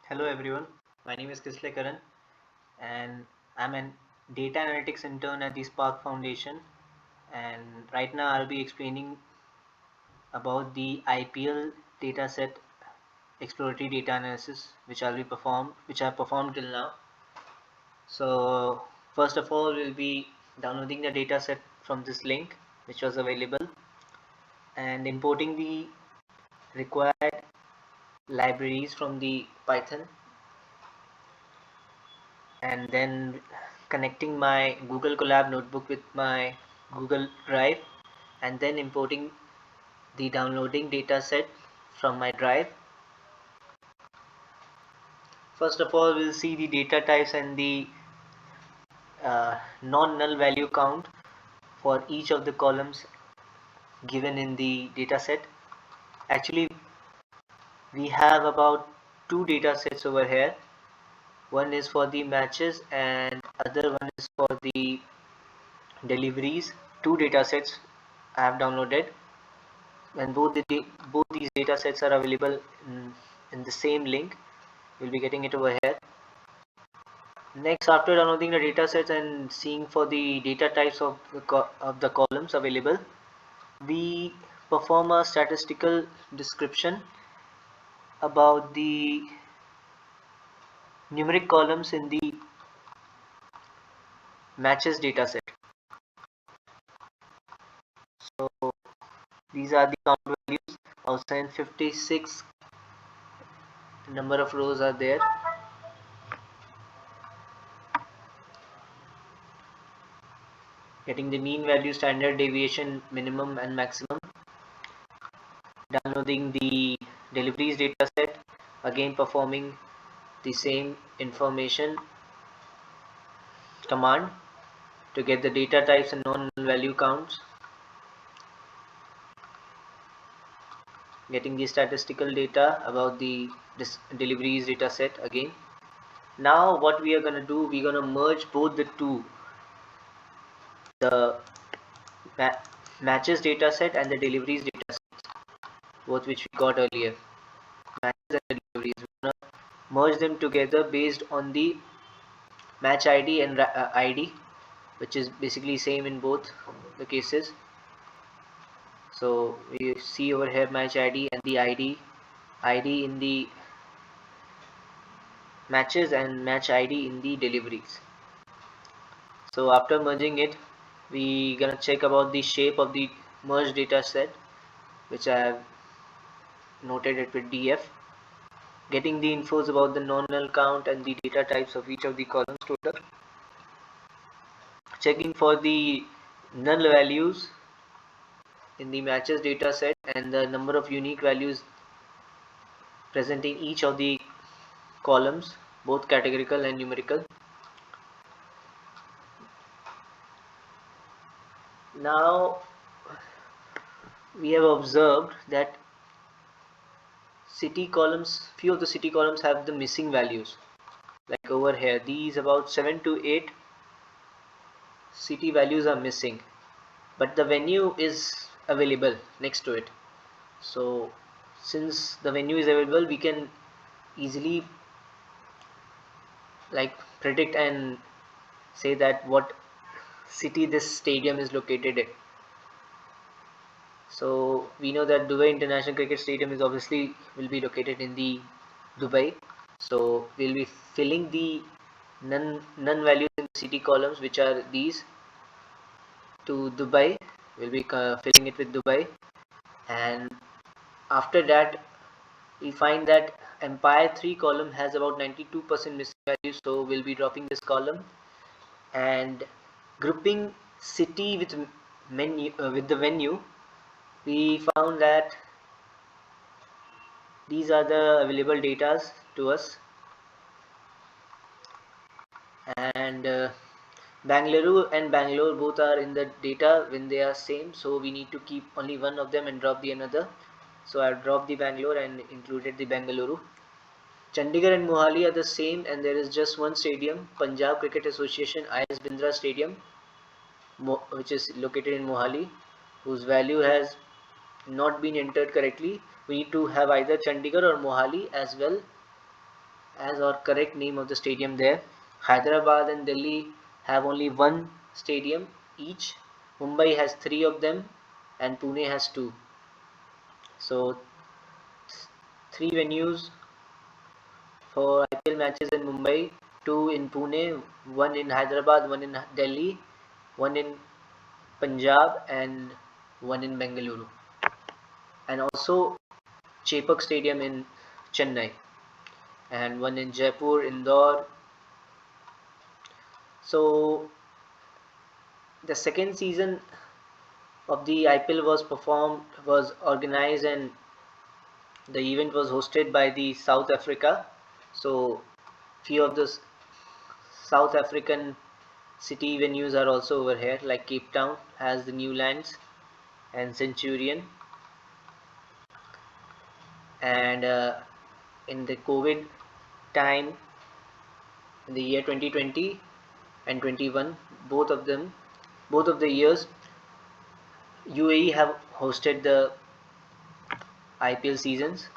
Hello everyone, my name is Karan and I'm an data analytics intern at the Spark Foundation, and right now I'll be explaining about the IPL dataset exploratory data analysis which I've performed till now. So first of all we'll be downloading the dataset from this link which was available and importing the required libraries from the Python, and then connecting my Google Colab notebook with my Google Drive, and then importing the downloading dataset from my drive. First of all, we'll see the data types and the non-null value count for each of the columns given in the dataset. Actually, we have about two datasets over here. One is for the matches and other one is for the deliveries. Two datasets I have downloaded, and both these data sets are available in the same link. We'll be getting it over here. Next, after downloading the data sets and seeing for the data types of the columns available, we perform a statistical description about the numeric columns in the matches data set. So these are the count values. 1056 number of rows are there. Getting the mean value, standard deviation, minimum and maximum. Downloading the deliveries dataset, again performing the same information command to get the data types and non-null value counts. Getting the statistical data about the deliveries dataset again. Now what we are going to do, we're going to merge both the two, the matches dataset and the deliveries dataset, both which we got earlier. Matches and deliveries, we're going to merge them together based on the match ID and ID, which is basically same in both the cases. So we see over here match ID and the ID in the matches and match ID in the deliveries. So after merging it, we gonna check about the shape of the merged data set, which I have noted it with DF. Getting the infos about the non-null count and the data types of each of the columns total. Checking for the null values in the matches data set and the number of unique values present in each of the columns, both categorical and numerical. Now we have observed that few of the city columns have the missing values. Like over here, these about 7 to 8 city values are missing, but the venue is available next to it. So since the venue is available, we can easily predict and say that what city this stadium is located in. So we know that Dubai International Cricket Stadium is obviously will be located in the Dubai. So we'll be filling the none values in the city columns, which are these, to Dubai. We'll be filling it with Dubai, and after that we find that Empire 3 column has about 92% missing values, so we'll be dropping this column and grouping city with with the venue. We found that these are the available data to us, and Bangalore and Bangalore both are in the data when they are same, so we need to keep only one of them and drop the another. So I've dropped the Bangalore and included the Bangalore. Chandigarh and Mohali are the same, and there is just one stadium, Punjab Cricket Association IS Bindra Stadium, which is located in Mohali, whose value has not been entered correctly. We need to have either Chandigarh or Mohali as well as our correct name of the stadium there. Hyderabad and Delhi have only one stadium each. Mumbai has three of them and Pune has two. So three venues for IPL matches in Mumbai, two in Pune, one in Hyderabad, one in Delhi, one in Punjab and one in Bengaluru. And also Chepak Stadium in Chennai and one in Jaipur, Indore. So the second season of the IPL was organized, and the event was hosted by the South Africa. So few of the South African city venues are also over here, like Cape Town has the Newlands and Centurion. And in the COVID time, in the year 2020 and 21, both of the years, UAE have hosted the IPL seasons.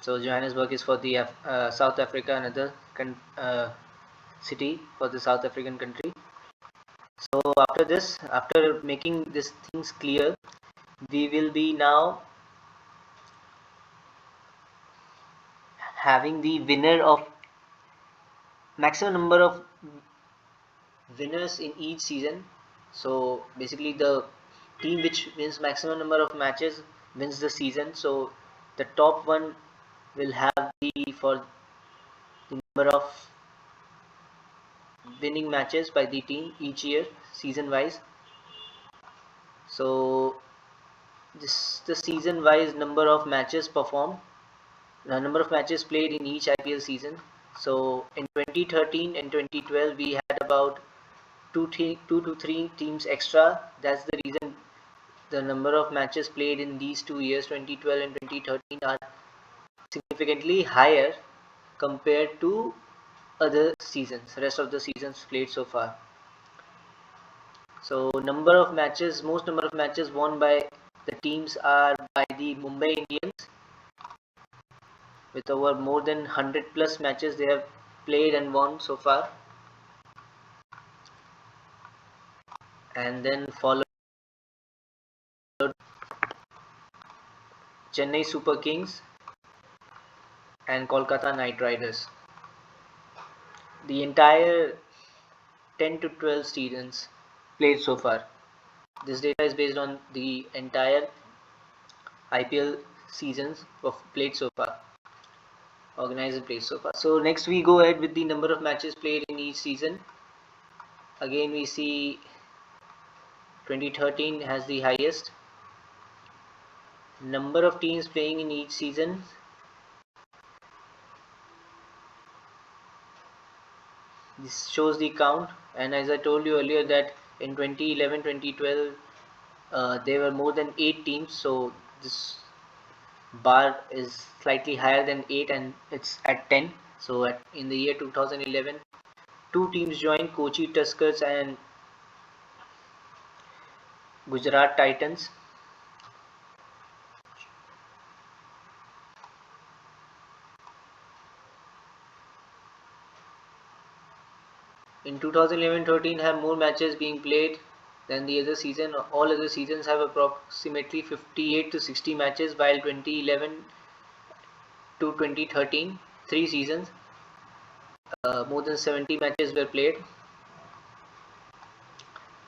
So Johannesburg is for the South Africa, another city for the South African country. So after this, after making these things clear, we will be now having the winner of maximum number of winners in each season. So basically the team which wins maximum number of matches wins the season. So the top one will have the for the number of winning matches by the team each year season wise. So this the season wise number of matches performed, the number of matches played in each IPL season. So in 2013 and 2012 we had about two to three teams extra. That's the reason the number of matches played in these 2 years, 2012 and 2013, are significantly higher compared to other seasons, rest of the seasons played so far. So number of matches, most number of matches won by the teams are by the Mumbai Indians, with over more than 100 plus matches they have played and won so far. And then followed Chennai Super Kings and Kolkata Knight Riders. The entire 10 to 12 seasons played so far. This data is based on the entire IPL seasons of played so far, organized and played so far. So next we go ahead with the number of matches played in each season. Again we see 2013 has the highest number of teams playing in each season. This shows the count, and as I told you earlier that in 2011-2012 there were more than 8 teams, so this bar is slightly higher than 8 and it's at 10. So in the year 2011 two teams joined, Kochi Tuskers and Gujarat Titans. In 2011-13 have more matches being played than the other season. All other seasons have approximately 58 to 60 matches, while 2011 to 2013, 3 seasons, more than 70 matches were played.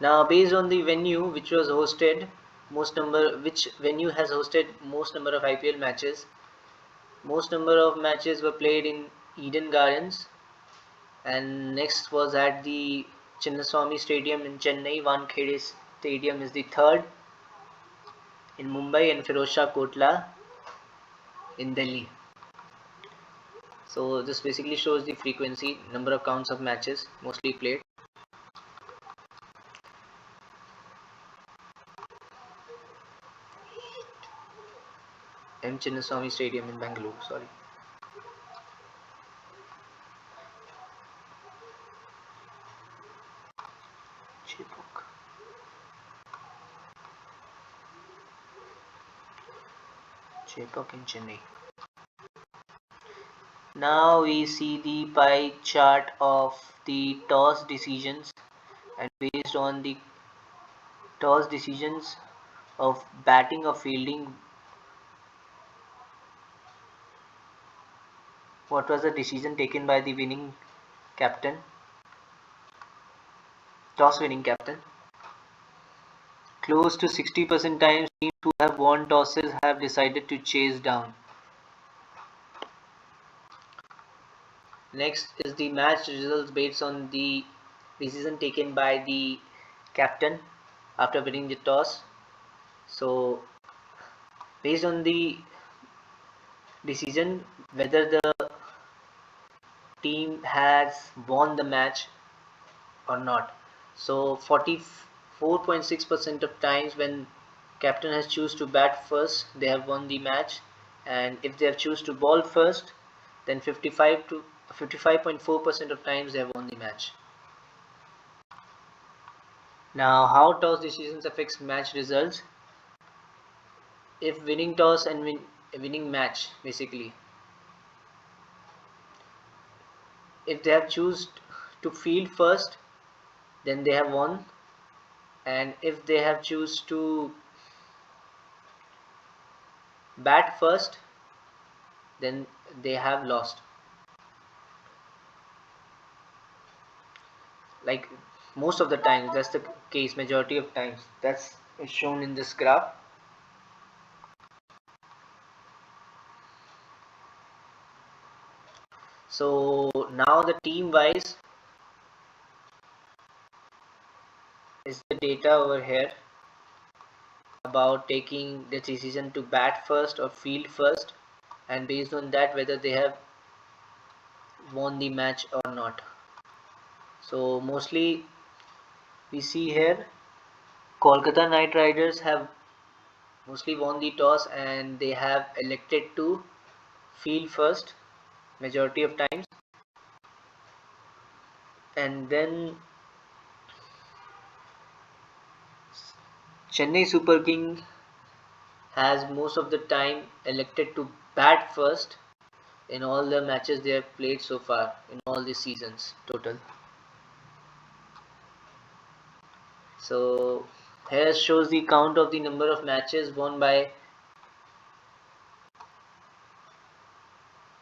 Now based on the venue which was hosted which venue has hosted most number of IPL matches, most number of matches were played in Eden Gardens, and next was at the Chinnaswamy Stadium in Chennai. Wankhede Stadium is the third in Mumbai, and Firozshah Kotla in Delhi. So this basically shows the frequency, number of counts of matches mostly played. M. Chinnaswamy Stadium in Bangalore, sorry. Chepak in Chennai. Now we see the pie chart of the toss decisions, and based on the toss decisions of batting or fielding, what was the decision taken by the winning captain, toss winning captain? Close to 60% times teams who have won tosses have decided to chase down. Next is the match results based on the decision taken by the captain after winning the toss. So based on the decision whether the team has won the match or not. So 44.6% of times when captain has choose to bat first, they have won the match, and if they have choose to ball first, then 55.4% of times they have won the match. Now, how toss decisions affects match results? If winning toss and winning match, basically, if they have choose to field first, then they have won, and if they have choose to bat first, then they have lost. Like most of the times, that's the case. Majority of times, that's shown in this graph. So now the team wise is the data over here about taking the decision to bat first or field first, and based on that whether they have won the match or not. So mostly we see here Kolkata Knight Riders have mostly won the toss and they have elected to field first majority of times, and then Chennai Super King has most of the time elected to bat first in all the matches they have played so far in all the seasons total. So here shows the count of the number of matches won by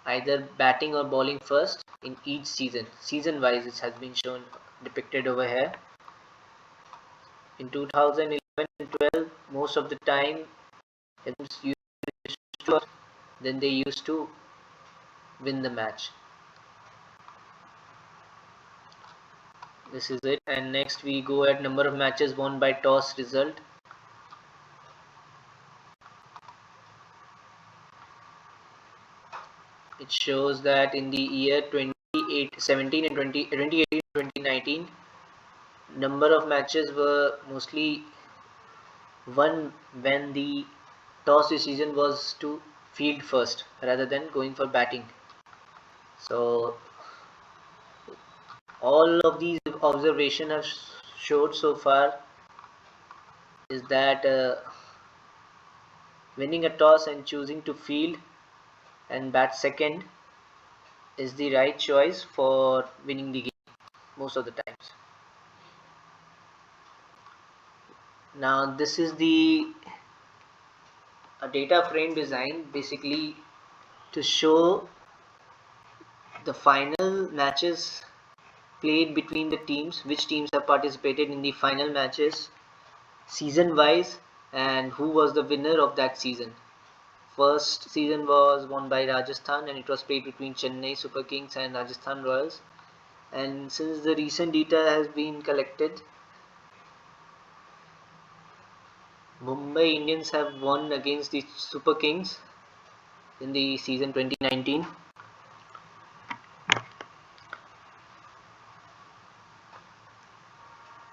either batting or bowling first in each season wise. It has been shown depicted over here. In 2011 and 12, most of the time then they used to win the match. This is it, and next we go at number of matches won by toss result. It shows that in the year 2017 and 2018 2019, number of matches were mostly won when the toss decision was to field first rather than going for batting. So all of these observations have showed so far is that winning a toss and choosing to field and bat second is the right choice for winning the game most of the times. Now this is the a data frame design basically to show the final matches played between the teams, which teams have participated in the final matches season wise, and who was the winner of that season. First season was won by Rajasthan and it was played between Chennai Super Kings and Rajasthan Royals. And since the recent data has been collected, Mumbai Indians have won against the Super Kings in the season 2019.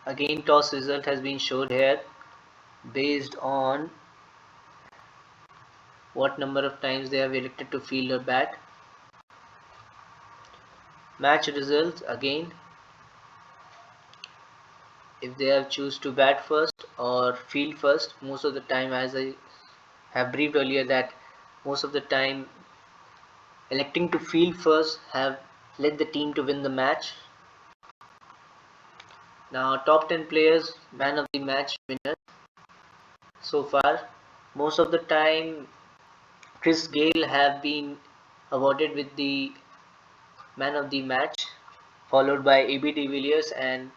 Again, toss result has been showed here based on what number of times they have elected to field or bat. Match results again, if they have choose to bat first or field first, most of the time, as I have briefed earlier, that most of the time electing to field first have led the team to win the match. Now top 10 players, man of the match winners so far. Most of the time Chris Gayle have been awarded with the man of the match, followed by AB de Villiers, and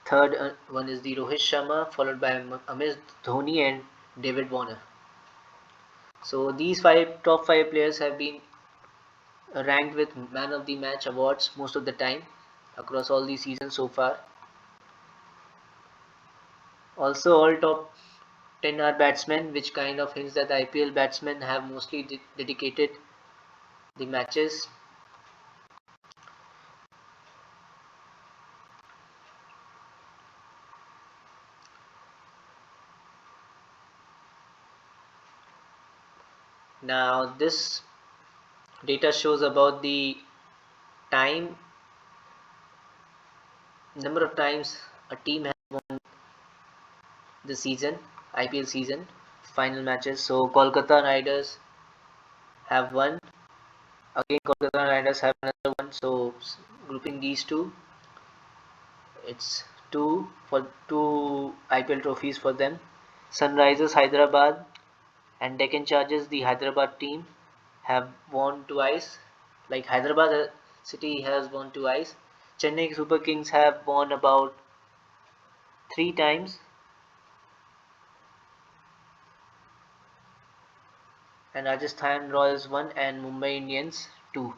third one is the Rohit Sharma, followed by MS Dhoni and David Warner. So these top five players have been ranked with man of the match awards most of the time across all the seasons so far. Also, all top 10 are batsmen, which kind of hints that the IPL batsmen have mostly dedicated the matches. Now, this data shows about the time, number of times a team has won the season, IPL season, final matches. So, Kolkata Riders have won. Again, Kolkata Knight Riders have another one. So grouping these two, it's two IPL trophies for them. Sunrisers Hyderabad and Deccan Chargers, the Hyderabad team, have won twice. Like Hyderabad City has won twice. Chennai Super Kings have won about 3 times, and Rajasthan Royals won, and Mumbai Indians two.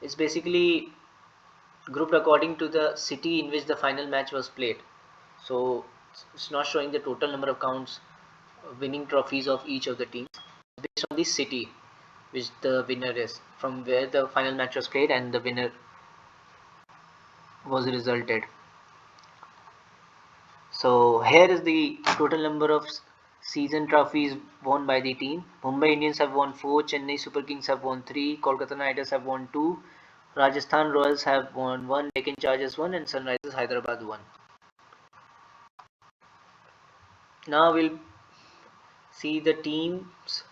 It's basically grouped according to the city in which the final match was played. So it's not showing the total number of counts winning trophies of each of the teams based on the city which the winner is, from where the final match was played and the winner was resulted. So here is the total number of season trophies won by the team. Mumbai Indians have won 4, Chennai Super Kings have won 3, Kolkata Knight Riders have won 2, Rajasthan Royals have won 1, Deccan Chargers 1, and Sunrisers Hyderabad 1. Now we'll see the teams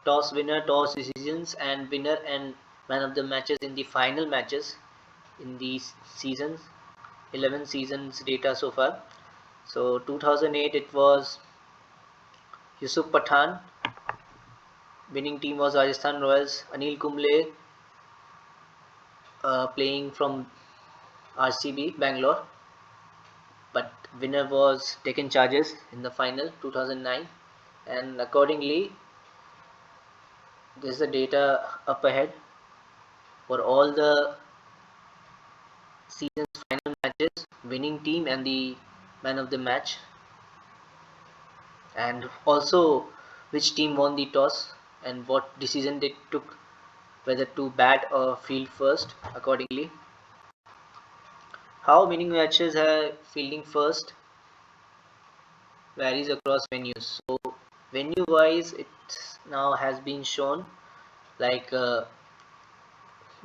toss winner, toss decisions, and winner and man of the matches in the final matches in these seasons, 11 seasons data so far. So 2008 it was Yusuf Pathan, winning team was Rajasthan Royals, Anil Kumble playing from RCB Bangalore, but winner was Deccan Chargers in the final 2009, and accordingly this is the data up ahead for all the season's final matches, winning team and the man of the match, and also which team won the toss and what decision they took, whether to bat or field first accordingly. How winning matches are fielding first varies across venues. So venue wise it now has been shown, like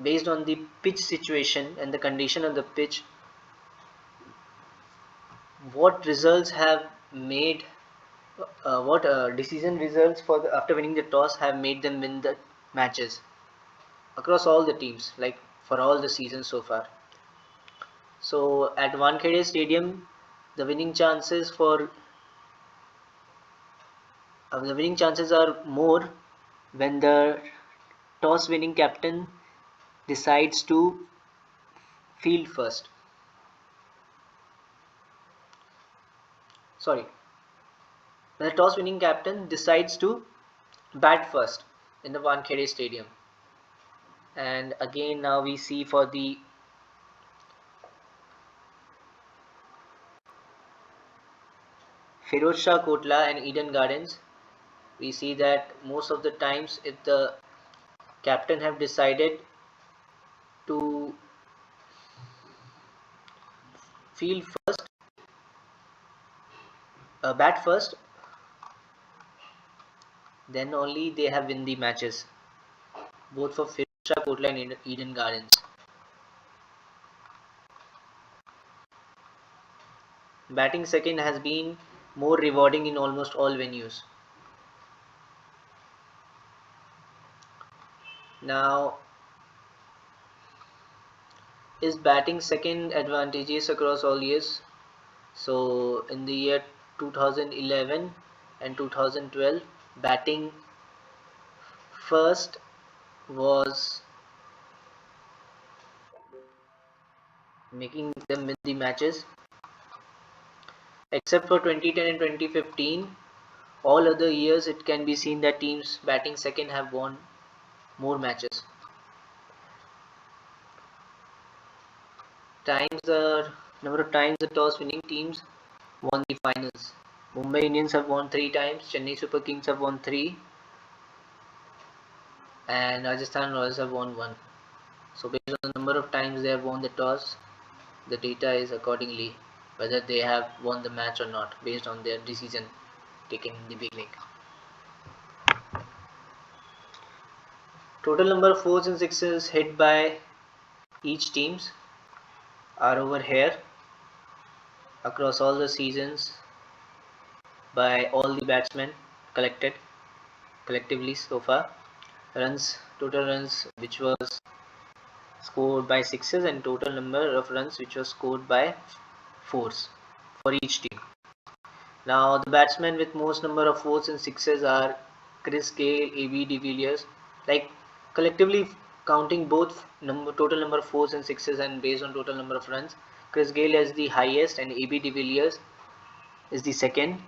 based on the pitch situation and the condition of the pitch, what results have made what decision results for after winning the toss have made them win the matches across all the teams, like for all the seasons so far. So at Wankhede Stadium, the winning chances for the winning chances are more when the toss winning captain decides to field first. Sorry, when the toss winning captain decides to bat first in the Wankhede Stadium. And again, now we see for the Firoz Shah Kotla and Eden Gardens, we see that most of the times if the captain have decided to field first, bat first, then only they have win the matches, both for Firoz Shah Kotla and Eden Gardens. Batting second has been more rewarding in almost all venues. Now, is batting second advantageous across all years? So in the year 2011 and 2012, batting first was making them win the matches. Except for 2010 and 2015, all other years it can be seen that teams batting second have won more matches. Number of times the toss winning teams won the finals. Mumbai Indians have won 3 times, Chennai Super Kings have won 3, and Rajasthan Royals have won 1. So based on the number of times they have won the toss, the data is accordingly whether they have won the match or not based on their decision taken in the beginning. Total number of fours and sixes hit by each teams are over here across all the seasons by all the batsmen collectively so far. Total runs which was scored by sixes, and total number of runs which was scored by fours for each team. Now the batsmen with most number of fours and sixes are Chris Gayle, AB de Villiers. Like collectively counting both total number of fours and sixes and based on total number of runs, Chris Gayle is the highest and AB de Villiers is the second.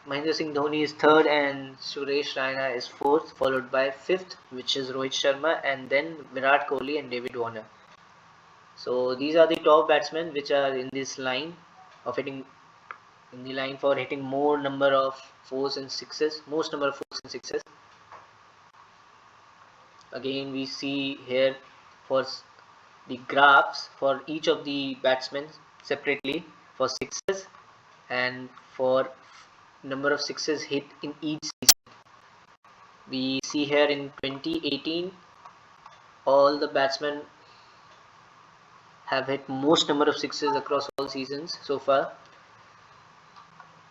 Mahendra Singh Dhoni is third and Suresh Raina is fourth, followed by fifth, which is Rohit Sharma, and then Virat Kohli and David Warner. So these are the top batsmen which are in this line of hitting in the line for hitting more number of fours and sixes, most number of fours and sixes. Again, we see here for the graphs for each of the batsmen separately for sixes and for number of sixes hit in each season. We see here in 2018 all the batsmen have hit most number of sixes across all seasons so far.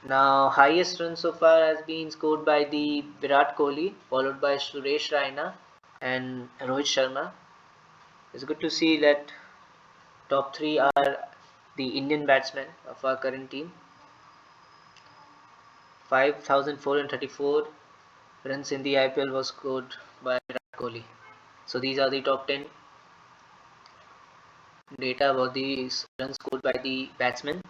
Now highest run so far has been scored by the Virat Kohli, followed by Suresh Raina and Rohit Sharma. It's good to see that top 3 are the Indian batsmen of our current team. 5,434 runs in the IPL was scored by Virat Kohli. So these are the top 10 data about the runs scored by the batsmen.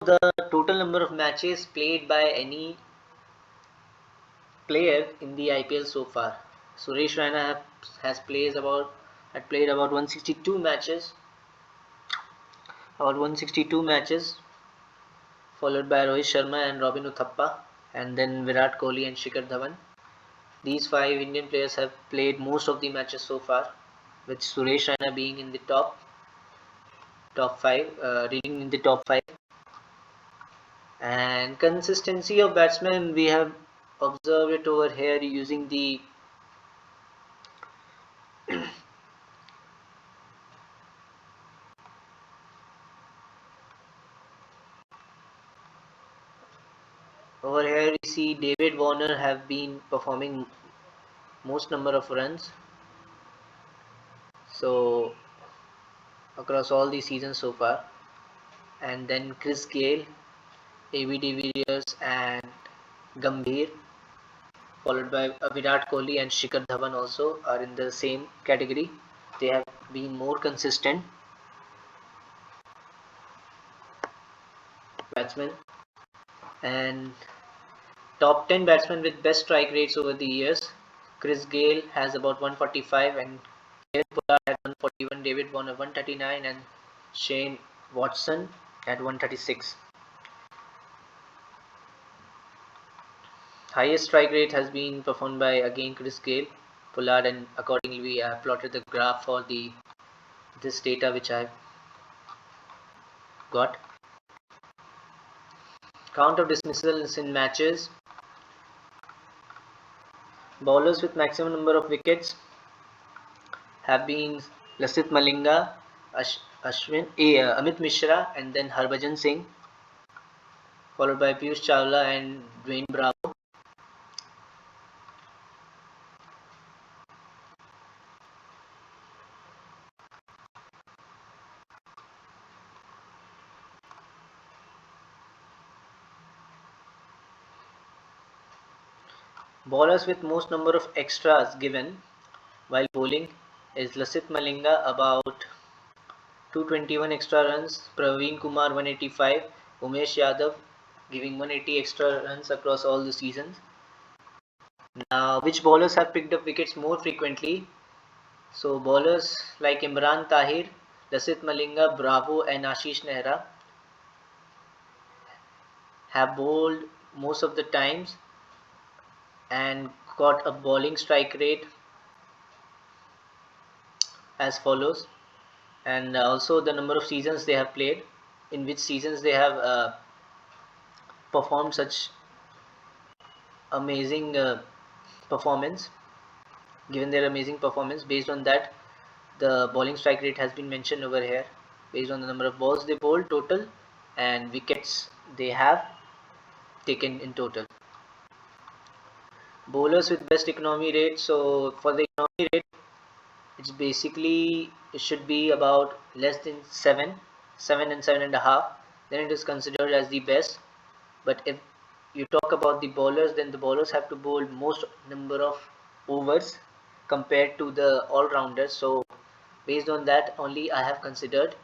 The total number of matches played by any player in the IPL so far. Suresh Raina had played about 162 matches, followed by Rohit Sharma and Robin Uthappa, and then Virat Kohli and Shikhar Dhawan. These 5 Indian players have played most of the matches so far, with Suresh Raina being in the top 5, reading in the top 5. And consistency of batsmen, we have observed it over here using the over here we see David Warner have been performing most number of runs so across all the seasons so far, and then Chris Gayle, AB de Villiers and Gambhir, followed by Virat Kohli and Shikhar Dhawan also are in the same category. They have been more consistent batsmen. And top 10 batsmen with best strike rates over the years. Chris Gayle has about 145 and Kieran Pollard at 141, David Warner 139 and Shane Watson at 136. Highest strike rate has been performed by again Chris Gayle, Pollard, and accordingly we have plotted the graph for this data which I got. Count of dismissals in matches. Bowlers with maximum number of wickets have been Lasith Malinga, Amit Mishra, and then Harbhajan Singh, followed by Piyush Chawla and Dwayne Bravo. Bowlers with most number of extras given while bowling is Lasit Malinga about 221 extra runs, Praveen Kumar 185, Umesh Yadav giving 180 extra runs across all the seasons. Now, which bowlers have picked up wickets more frequently? So, bowlers like Imran Tahir, Lasit Malinga, Bravo, and Ashish Nehra have bowled most of the times and got a bowling strike rate as follows, and also the number of seasons they have played, in which seasons they have performed such amazing performance, given their amazing performance. Based on that, the bowling strike rate has been mentioned over here based on the number of balls they bowl total and wickets they have taken in total. Bowlers with best economy rate. So for the economy rate, it's basically, it should be about less than 7 and 7.5, then it is considered as the best. But if you talk about the bowlers, then the bowlers have to bowl most number of overs compared to the all-rounders. So based on that only I have considered.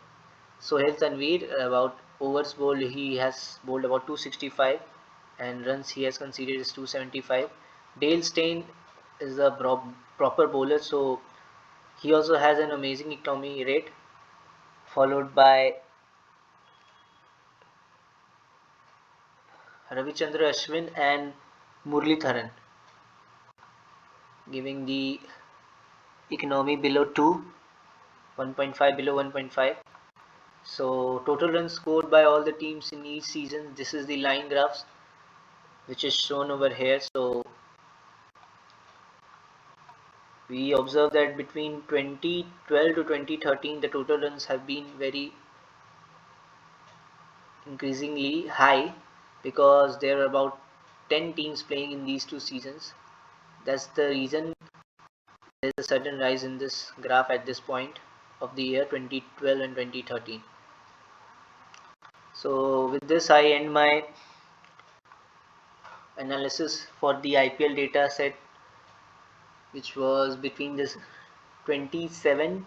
Sohail Tanveer, about overs bowled, he has bowled about 265 and runs he has conceded is 275. Dale Steyn is a proper bowler, so he also has an amazing economy rate, followed by Ravichandra Ashwin and Muralitharan, giving the economy below 2, 1.5 below 1.5. So total runs scored by all the teams in each season. This is the line graphs which is shown over here. So we observe that between 2012 to 2013 the total runs have been very increasingly high because there are about 10 teams playing in these two seasons. That's the reason there is a sudden rise in this graph at this point of the year 2012 and 2013. So with this I end my analysis for the IPL data set, which was between this 2007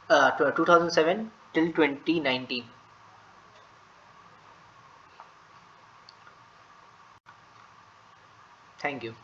till 2019. Thank you.